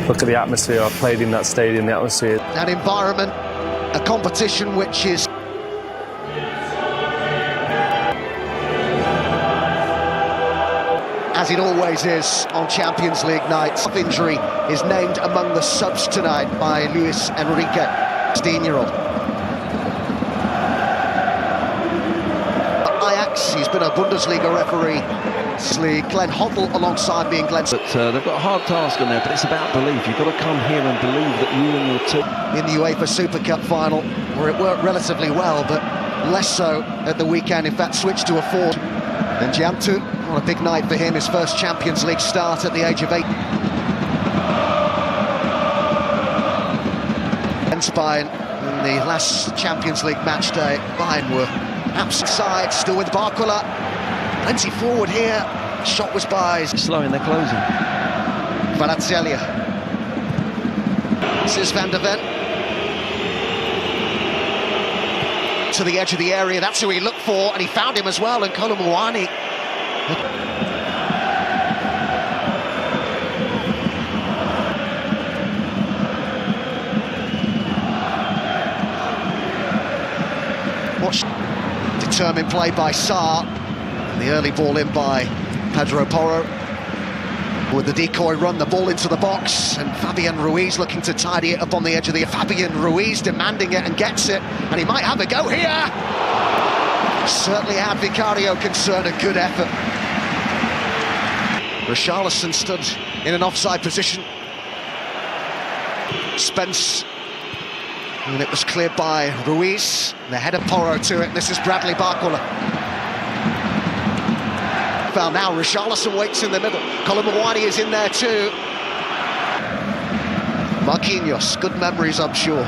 Look at the atmosphere. I've played in that stadium, the atmosphere. An environment, a competition which is... as it always is on Champions League nights. Injury is named among the subs tonight by Luis Enrique, 16-year-old. Ajax, he's been a Bundesliga referee. Glenn Hoddle alongside being Glenn. But they've got a hard task on there, but it's about belief. You've got to come here and believe that you and your team... In the UEFA Super Cup final, where it worked relatively well, but less so at the weekend. In fact, switched to a 4. And Jantu, on a big night for him, his first Champions League start at the age of 8. And Bayern, in the last Champions League match day, Bayern were absent side, still with Barcola. Plenty forward here. Shot was by... Slowing their closing. Kvaratskhelia. This is Van der Ven. To the edge of the area, that's who he looked for, and he found him as well, and Kolo Muani. Watch. Determined play by Sarr. The early ball in by Pedro Porro. With the decoy run, the ball into the box, and Fabian Ruiz looking to tidy it up on the edge of the... Fabian Ruiz demanding it and gets it, and he might have a go here! Certainly had Vicario concerned, a good effort. Richarlison stood in an offside position. Spence, and it was cleared by Ruiz. The head of Porro to it, this is Bradley Barcola. Now Richarlison waits in the middle. Kolo Muani is in there too. Marquinhos, good memories, I'm sure.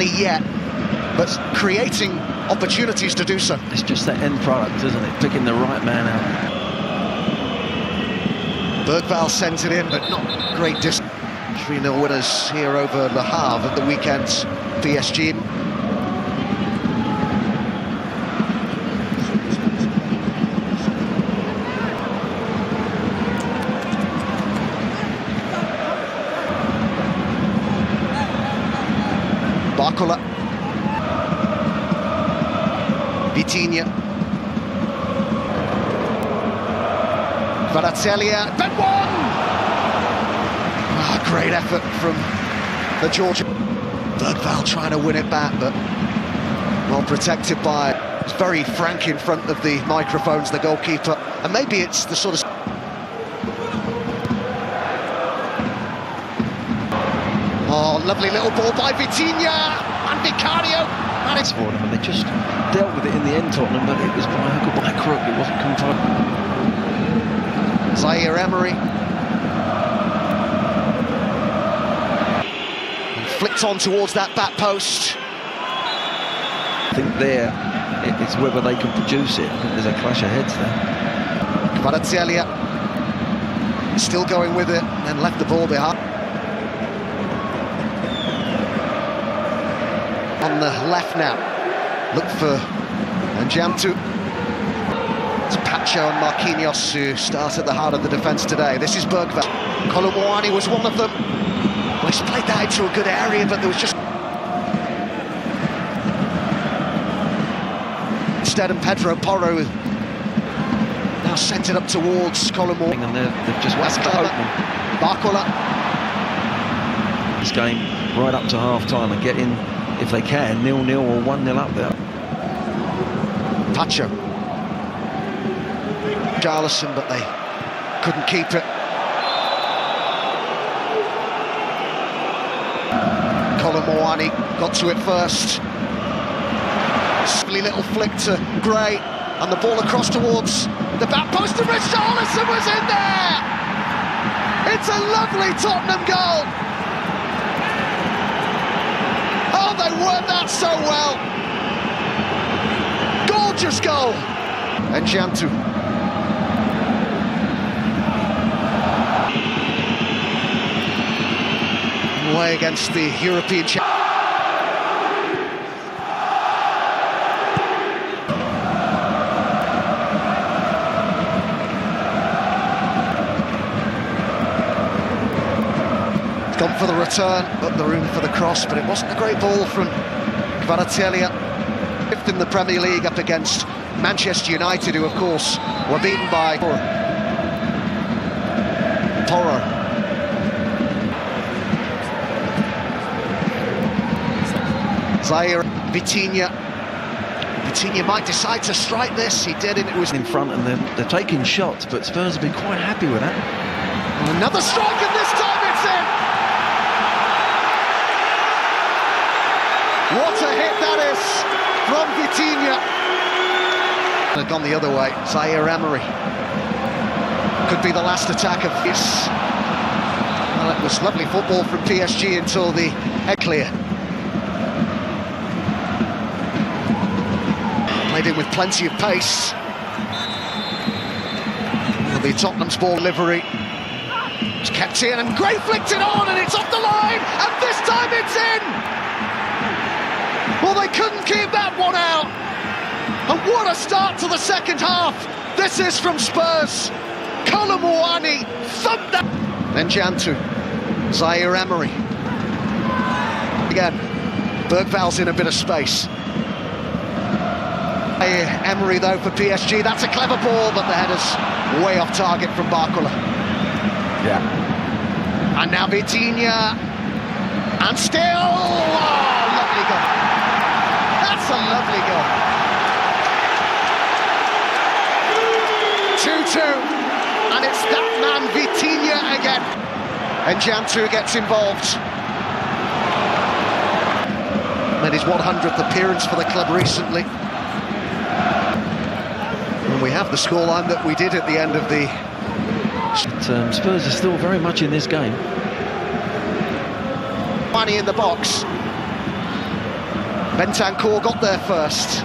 Yet, but creating opportunities to do so. It's just that end product, isn't it? Picking the right man out. Bergvall sends it in, but not great distance. 3-0 winners here over Le Havre at the weekend's PSG. Barcola. Vitinha. Kvaratskhelia. Ben-Wan! Great effort from the Georgian. Bergvall trying to win it back, but well protected by... He's very frank in front of the microphones, the goalkeeper. And maybe it's the sort of... Oh, lovely little ball by Vitinha and Vicario. And it's for them, and they just dealt with it in the end, Tottenham, but it was by hook or by crook. It wasn't controlled. Zaire Emery. And flicked on towards that back post. I think there, it's whether they can produce it. I think there's a clash of heads there. Kvaratskhelia still going with it, and left the ball behind. On the left now, look for Njamtu. It's Pacho and Marquinhos who start at the heart of the defence today. This is Bergvall. Kolo Muani was one of them. Well, he's played that into a good area, but there was just... Instead, and Pedro Porro now sent it up towards Kolo Muani. And they've just whacked it open. Barcola. This game right up to half-time and get in, if they can, 0-0 or 1-0 up there. Pacho. Richarlison, but they couldn't keep it. Kolo Muani got to it first. Silly little flick to Gray, and the ball across towards the back post, and Richarlison was in there! It's a lovely Tottenham goal! Oh, they worked that so well! Gorgeous goal! And Jantu. Away against the European champions. for the return, but the room for the cross, but it wasn't a great ball from Kvaratskhelia. Fifth in the Premier League up against Manchester United, who of course were beaten by Porro. Zaire, Vitinha might decide to strike this. He did, and it was in front, and they're taking shots, but Spurs have been quite happy with that. Another strike, and this time it's in! What a hit that is from Vitinha. Had gone the other way. Zaire Emery could be the last attack of this. Well, it was lovely football from PSG until the head clear. Played in with plenty of pace. It'll be Tottenham's ball delivery. It's kept in and Gray flicked it on, and it's off the line, and this time it's in! Well, they couldn't keep that one out. And what a start to the second half. This is from Spurs. Colomouani thumped that. Then Jantu, Zaire Emery. Again, Bergval's in a bit of space. Emery though for PSG, that's a clever ball, but the header's way off target from Barcola. Yeah. And now Vitinha, and still, oh, lovely goal. That's a lovely goal. 2-2, and it's that man Vitinha again. And Jantu gets involved. Made his 100th appearance for the club recently. And we have the scoreline that we did at the end of the... Spurs are still very much in this game. Money in the box. Bentancur got there first.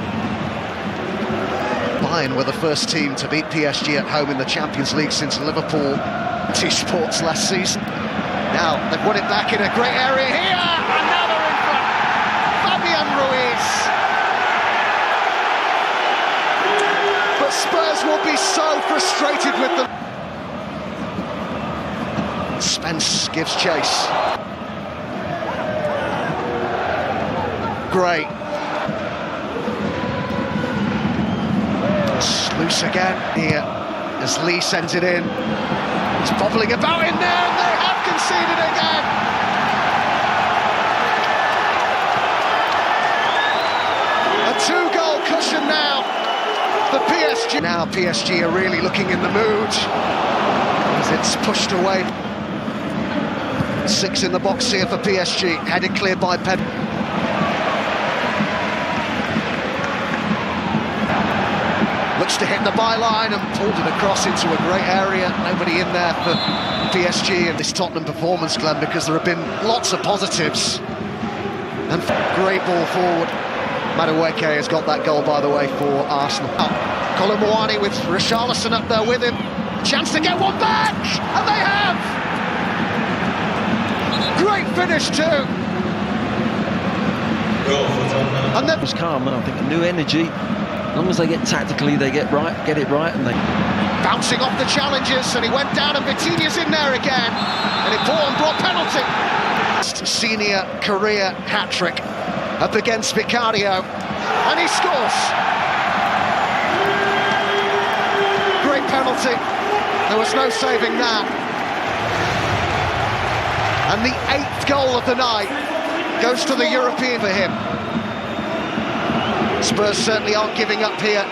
Bayern were the first team to beat PSG at home in the Champions League since Liverpool two sports last season. Now they've won it back in a great area here, and now they're in front. Fabian Ruiz. But Spurs will be so frustrated with them. Spence gives chase. Great. It's loose again here as Lee sends it in. He's bobbling about in there, and they have conceded again. A two-goal cushion now for PSG. Now PSG are really looking in the mood as it's pushed away. 6 in the box here for PSG, headed clear by Pedro. Looks to hit the byline and pulled it across into a great area. Nobody in there for PSG in this Tottenham performance, Glenn, because there have been lots of positives. And great ball forward. Madueke has got that goal, by the way, for Arsenal. Colomouani with Richarlison up there with him. Chance to get one back, and they have! Great finish too. And then It was calm, and I think a new energy. As long as they get tactically, they get it right, and they... Bouncing off the challenges, and he went down, and Vitinha's in there again. And important brought penalty. Senior career hat-trick up against Vicario, and he scores. Great penalty. There was no saving that. And the 8th goal of the night goes to the European for him. Spurs certainly aren't giving up here.